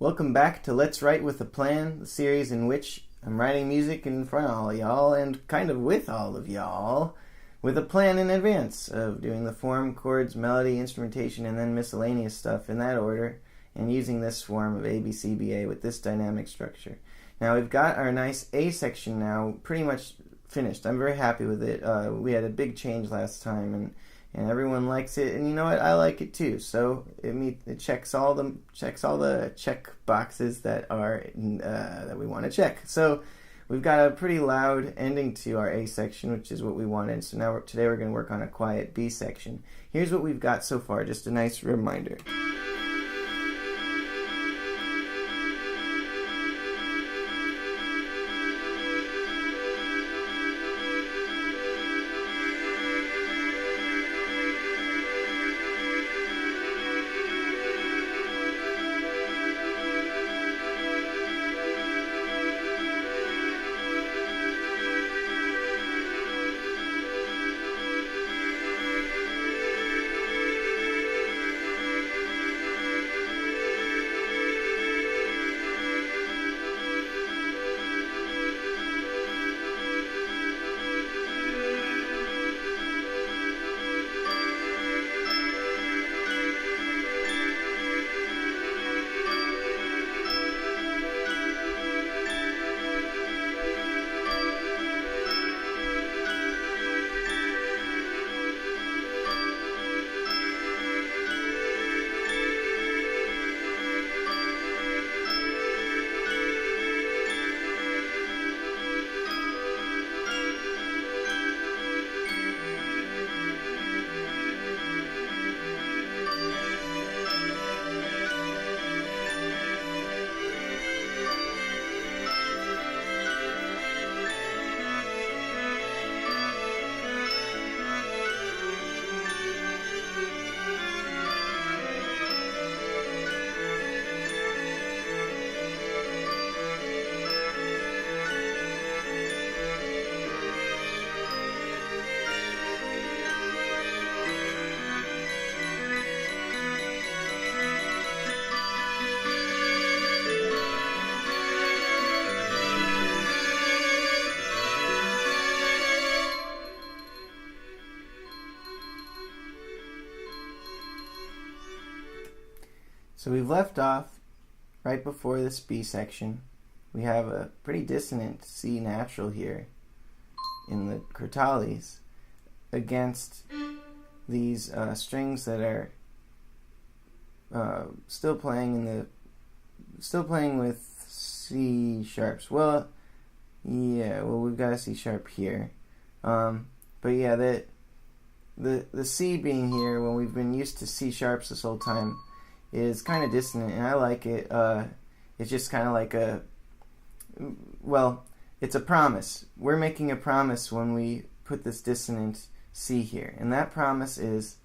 Welcome back to Let's Write with a Plan, the series in which I'm writing music in front of all y'all and kind of with all of y'all with a plan in advance of doing the form, chords, melody, instrumentation, and then miscellaneous stuff in that order, and using this form of ABCBA with this dynamic structure. Now we've got our nice A section now pretty much finished. I'm very happy with it. We had a big change last time, and everyone likes it, and you know what? I like it too. So it checks all the check boxes that are that we want to check. So we've got a pretty loud ending to our A section, which is what we wanted. So now today we're going to work on a quiet B section. Here's what we've got so far. Just a nice reminder. So we've left off right before this B section. We have a pretty dissonant C natural here in the crotales against these strings that are still playing with C sharps. Well, we've got a C sharp here, but yeah, the C being here when we've been used to C sharps this whole time is kind of dissonant, and I like it. It's just kind of like it's a promise. We're making a promise when we put this dissonant C here, and that promise is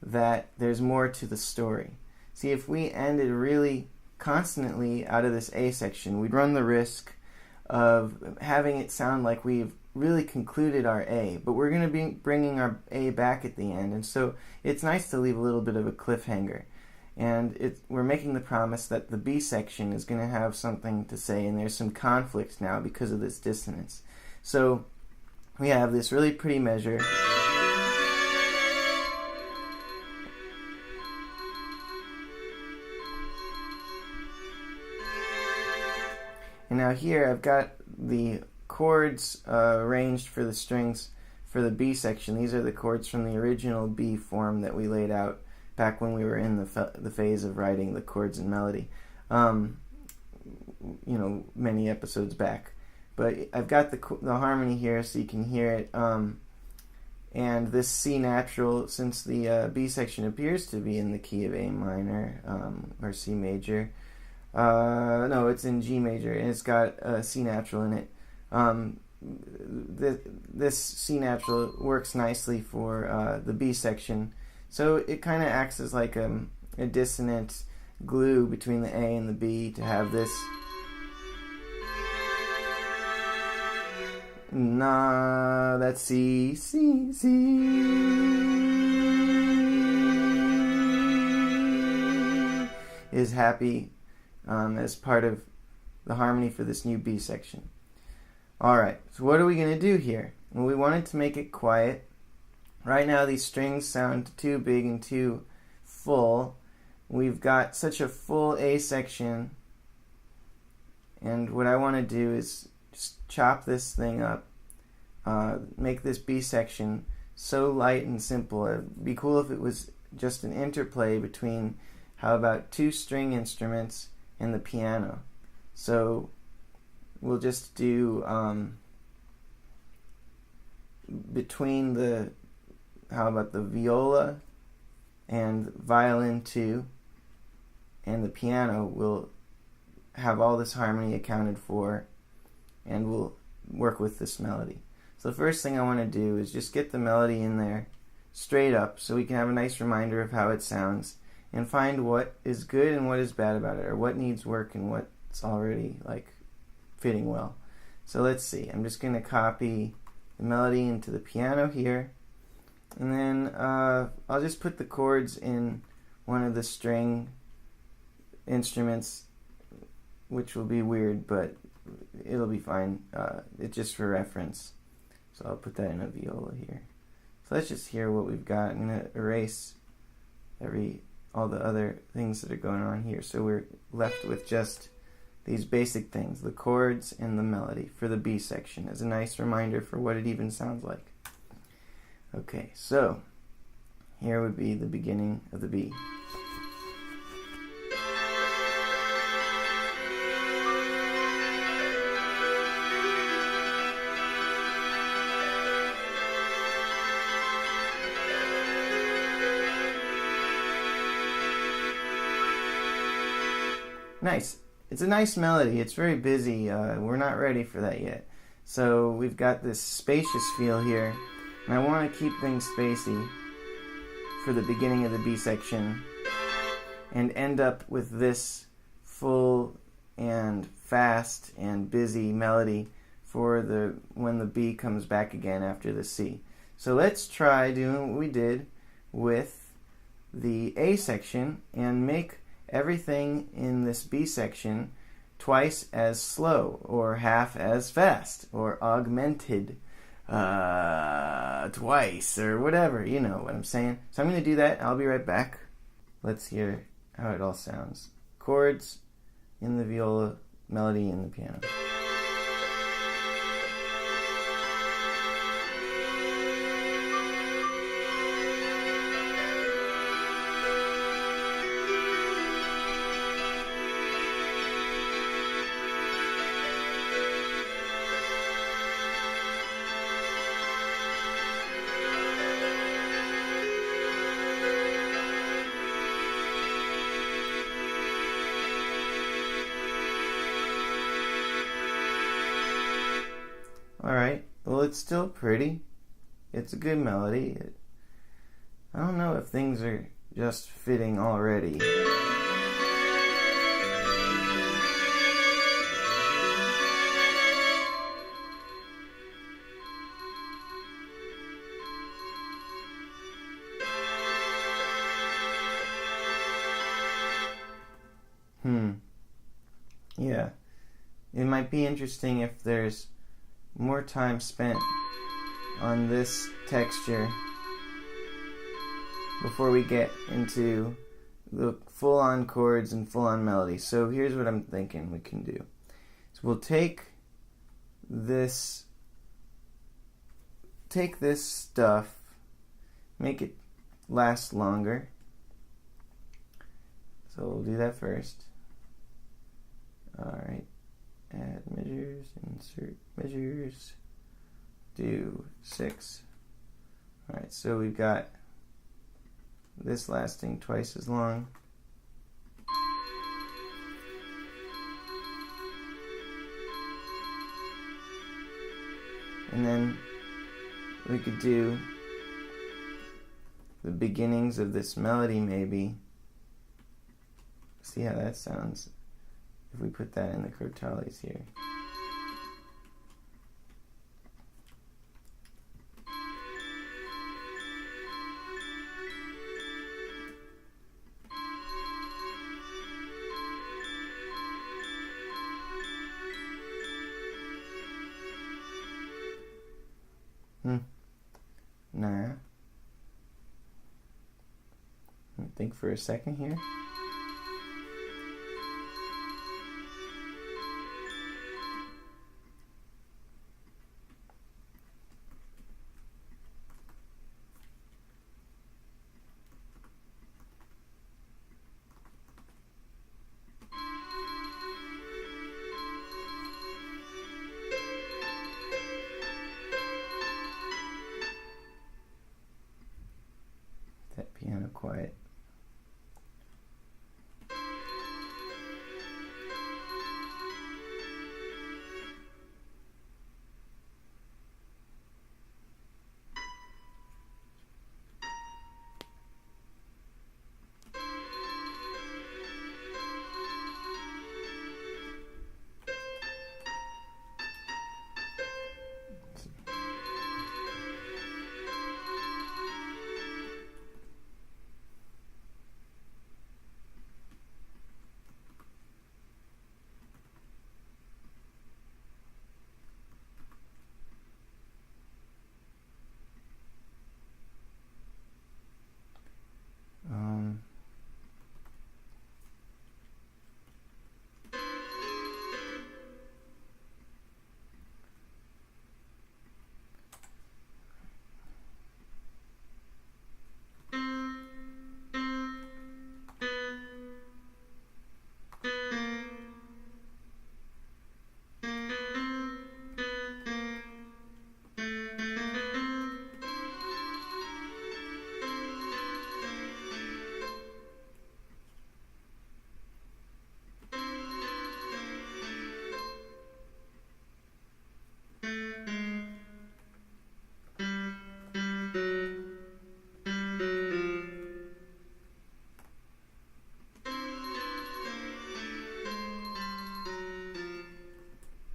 that there's more to the story. See, if we ended really consonantly out of this A section, we'd run the risk of having it sound like we've really concluded our A, but we're going to be bringing our A back at the end, and so it's nice to leave a little bit of a cliffhanger. And we're making the promise that the B section is going to have something to say, and there's some conflict now because of this dissonance. So we have this really pretty measure. And now here I've got the chords arranged for the strings for the B section. These are the chords from the original B form that we laid out back when we were in the phase of writing the chords and melody, many episodes back. But I've got the harmony here so you can hear it, and this C natural, since the B section appears to be in the key of A minor or C major, no, it's in G major, and it's got a C natural in it. This C natural works nicely for the B section. So it kind of acts as like a dissonant glue between the A and the B to have this that's C, C, C is happy as part of the harmony for this new B section. Alright, so what are we going to do here? Well, we wanted to make it quiet. Right now these strings sound too big and too full. We've got such a full A section, and what I want to do is just chop this thing up, make this B section so light and simple. It'd be cool if it was just an interplay between, how about, two string instruments and the piano. So we'll just do between the, how about the viola and violin 2 and the piano, we'll have all this harmony accounted for, and we'll work with this melody. So the first thing I want to do is just get the melody in there straight up so we can have a nice reminder of how it sounds, and find what is good and what is bad about it, or what needs work and what's already like fitting well. So let's see. I'm just going to copy the melody into the piano here, and then I'll just put the chords in one of the string instruments, which will be weird, but it'll be fine. It's just for reference. So I'll put that in a viola here. So let's just hear what we've got. I'm going to erase all the other things that are going on here. So we're left with just these basic things, the chords and the melody for the B section, as a nice reminder for what it even sounds like. Okay, so here would be the beginning of the B. Nice. It's a nice melody. It's very busy. We're not ready for that yet. So we've got this spacious feel here, and I want to keep things spacey for the beginning of the B section and end up with this full and fast and busy melody for when the B comes back again after the C. So let's try doing what we did with the A section and make everything in this B section twice as slow, or half as fast, or augmented twice, or whatever. You know what I'm saying. So I'm going to do that. I'll be right back. Let's hear how it all sounds. Chords in the viola, melody in the piano. Alright, well, it's still pretty. It's a good melody. I don't know if things are just fitting already. Yeah. It might be interesting if there's more time spent on this texture before we get into the full-on chords and full-on melody. So here's what I'm thinking we can do. So we'll take this stuff, make it last longer. So we'll do that first. Alright. Add measures, insert measures, do 6. Alright, so we've got this lasting twice as long. And then we could do the beginnings of this melody maybe. See how that sounds if we put that in the crotales here. Nah. Let me think for a second here. That piano quiet.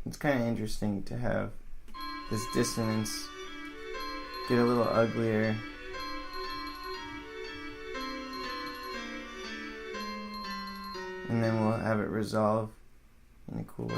It's kind of interesting to have this dissonance get a little uglier. And then we'll have it resolve in a cool way.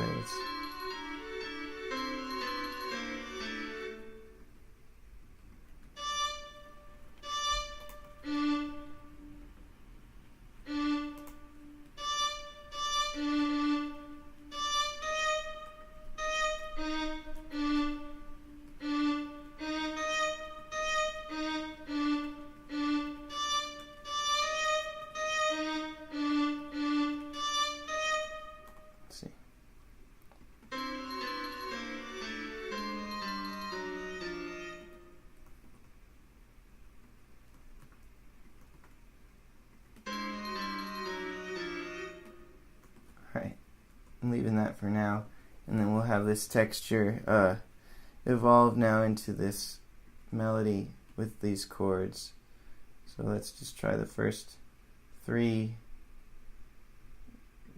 I'm leaving that for now, and then we'll have this texture evolve now into this melody with these chords. So let's just try the first 3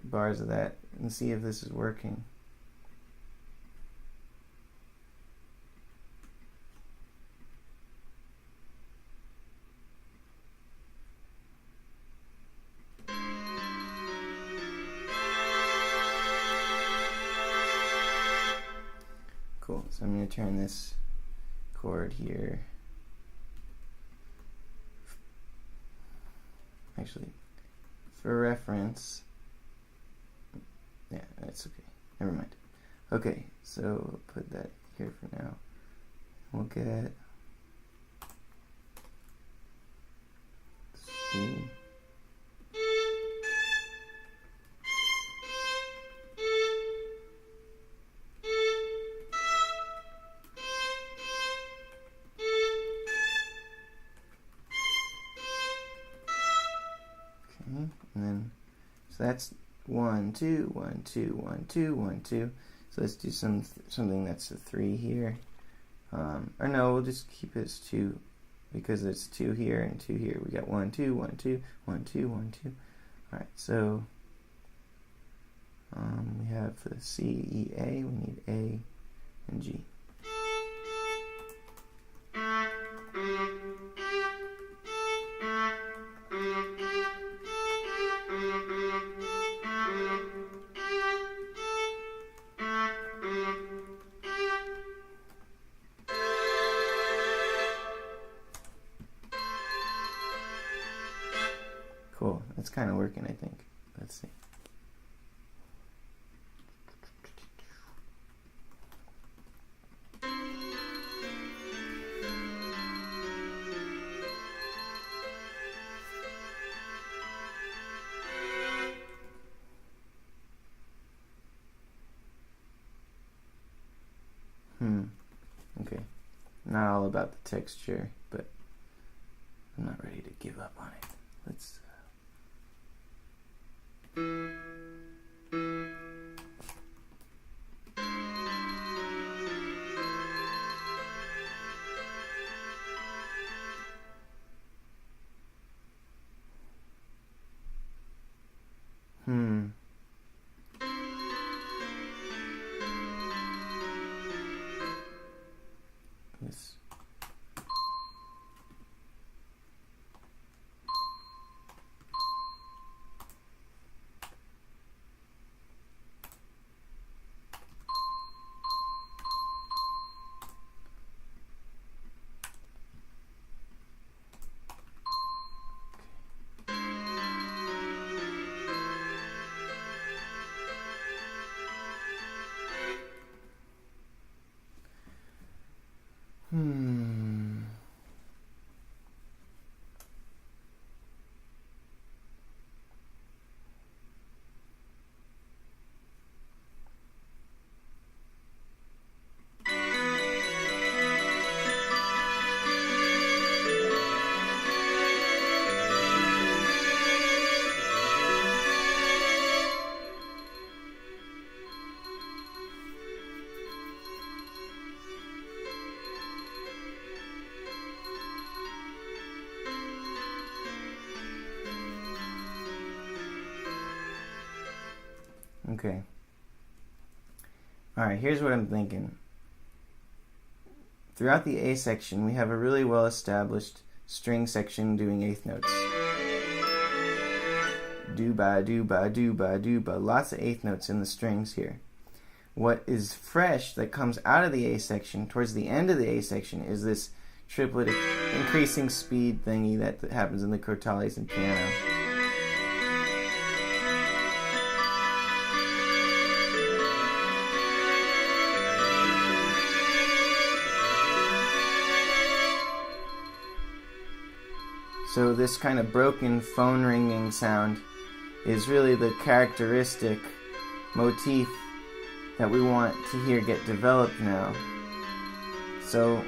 bars of that and see if this is working. Cool, so I'm going to turn this chord here. Actually, for reference, yeah, that's okay. Never mind. Okay, so we'll put that here for now. We'll get C. And then, so that's 1, 2, 1, 2, 1, 2, 1, 2. So let's do something that's a 3 here. Or no, we'll just keep it as 2 because it's 2 here and 2 here. We got 1, 2, 1, 2, 1, 2, 1, 2. All right, so we have the C, E, A. We need A and G. It's kind of working, I think. Let's see. Okay. Not all about the texture, but I'm not ready to give up on it. Let's... Yes. Okay. Alright, here's what I'm thinking. Throughout the A section, we have a really well-established string section doing eighth notes. Do-ba, do-ba, do-ba, do-ba. Lots of eighth notes in the strings here. What is fresh that comes out of the A section, towards the end of the A section, is this triplet increasing speed thingy that happens in the crotales and piano. So this kind of broken phone ringing sound is really the characteristic motif that we want to hear get developed now. So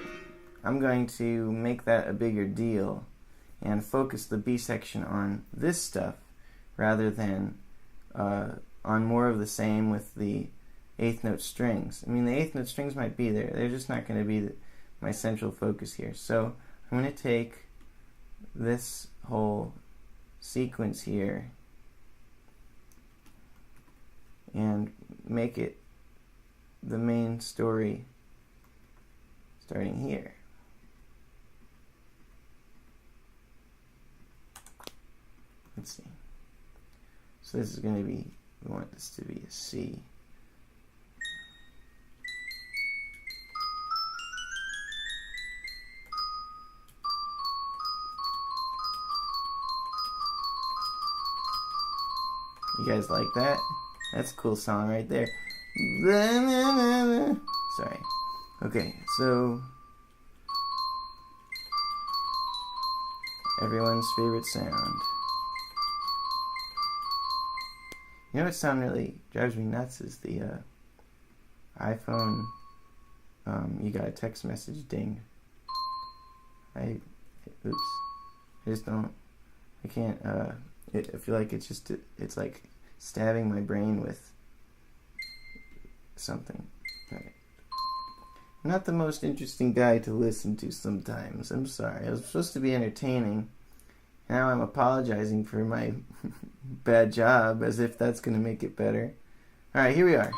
I'm going to make that a bigger deal and focus the B section on this stuff rather than on more of the same with the eighth note strings. I mean, the eighth note strings might be there. They're just not going to be my central focus here. So I'm going to take this whole sequence here and make it the main story starting here. Let's see. So this is going to be, we want this to be a C. You guys like that? That's a cool song right there. Sorry. Okay, so everyone's favorite sound. You know what sound really drives me nuts is the iPhone. You got a text message ding. I just don't. I can't. I feel like it's like stabbing my brain with something. Right. I'm not the most interesting guy to listen to sometimes. I'm sorry. I was supposed to be entertaining. Now I'm apologizing for my bad job as if that's going to make it better. Alright, here we are.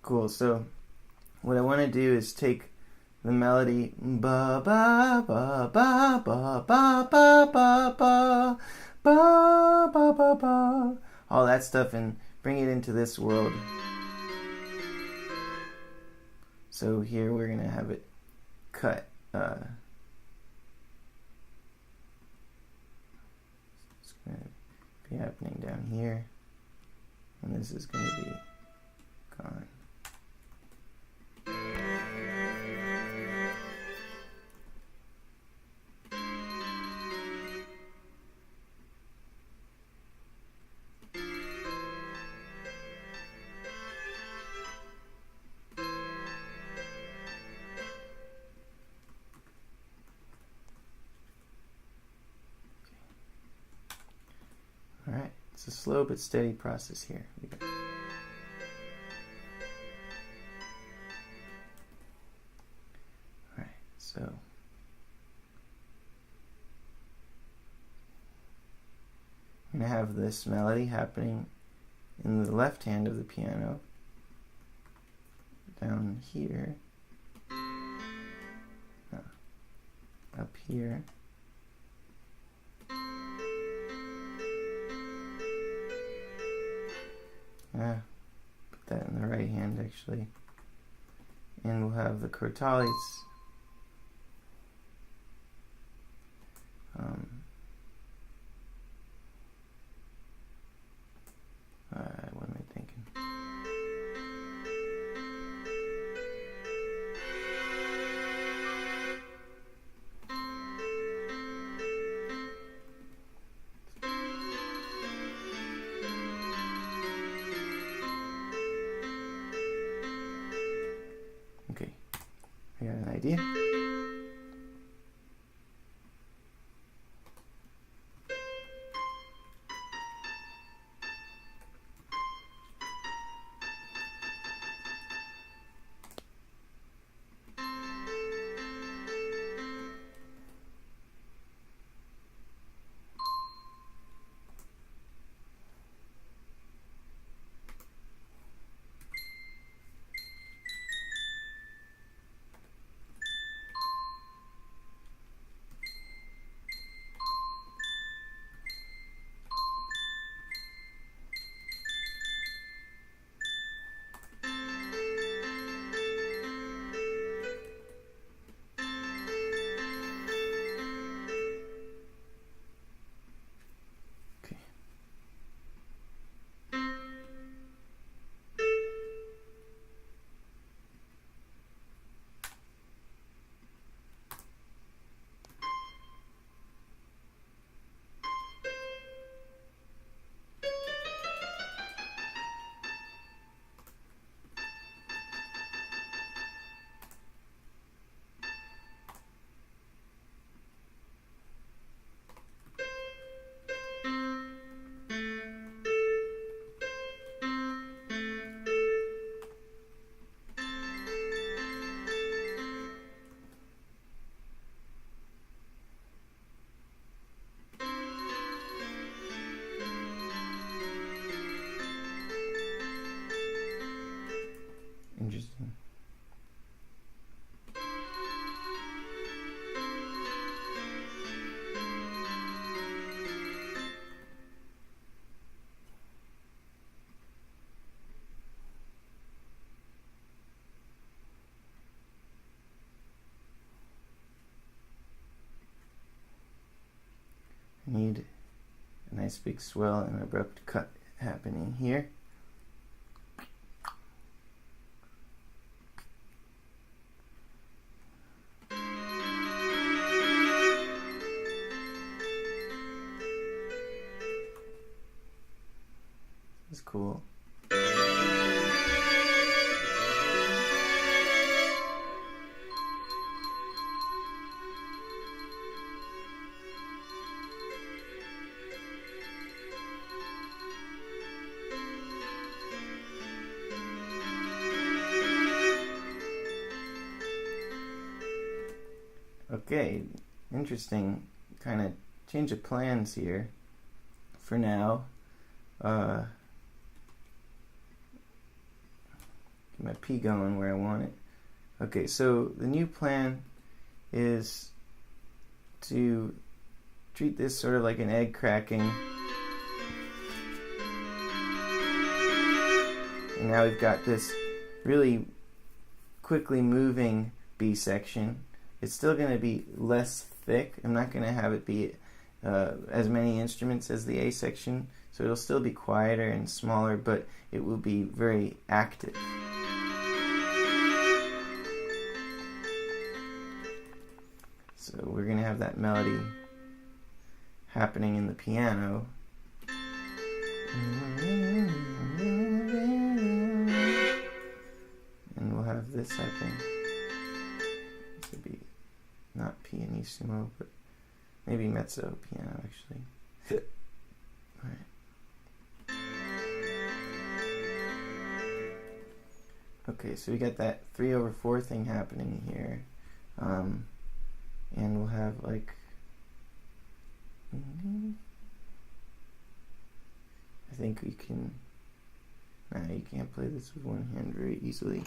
Cool, so what I want to do is take the melody ba ba ba ba ba ba ba ba ba ba ba ba ba, all that stuff, and bring it into this world. So here we're gonna have it cut. It's gonna be happening down here, and this is gonna be gone. Alright, it's a slow but steady process here. Alright, so I'm going to have this melody happening in the left hand of the piano, down here, up here, put that in the right hand actually, and we'll have the crotales what am I thinking? Okay, I got an idea. Interesting. I need a nice big swell and abrupt cut happening here. This is cool. Okay, interesting kind of change of plans here for now. Get my P going where I want it. Okay, so the new plan is to treat this sort of like an egg cracking. And now we've got this really quickly moving B section. It's still going to be less thick. I'm not going to have it be as many instruments as the A section, so it'll still be quieter and smaller, but it will be very active. So we're going to have that melody happening in the piano. And we'll have this happening. This would be not pianissimo, but maybe mezzo piano, actually. Alright. Okay, so we got that 3/4 thing happening here. And we'll have like, I think we can, you can't play this with one hand very easily.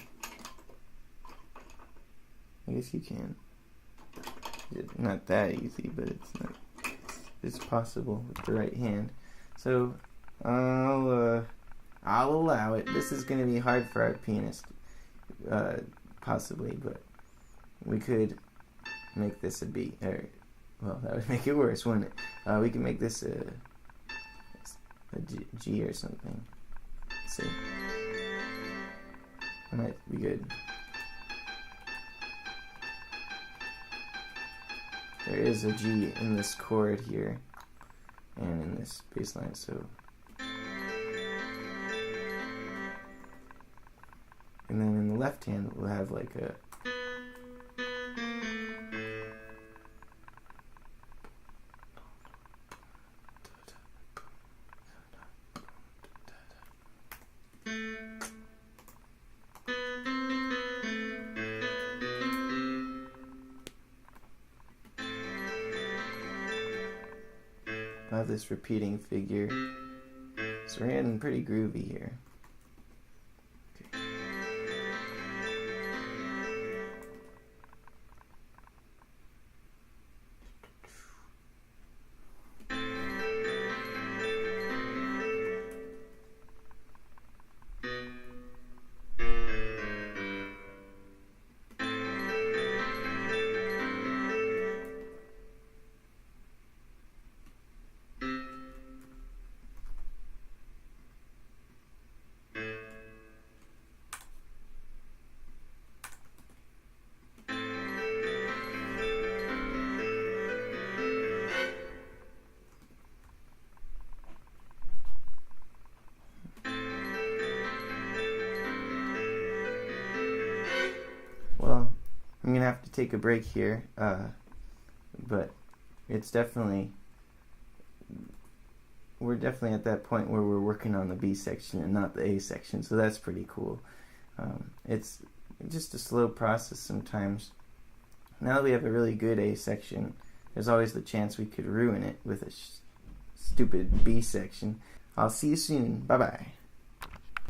I guess you can. It's not that easy, but it's possible with the right hand. So I'll allow it. This is going to be hard for our pianist, possibly, but we could make this a B, or, well, that would make it worse, wouldn't it? We can make this a G or something. Let's see. That might be good. There is a G in this chord here, and in this bass line, so. And then in the left hand, we'll have like a have this repeating figure. So we're getting pretty groovy here. Okay. Well, I'm going to have to take a break here, but it's definitely, we're definitely at that point where we're working on the B section and not the A section, so that's pretty cool. It's just a slow process sometimes. Now that we have a really good A section, there's always the chance we could ruin it with a stupid B section. I'll see you soon. Bye-bye.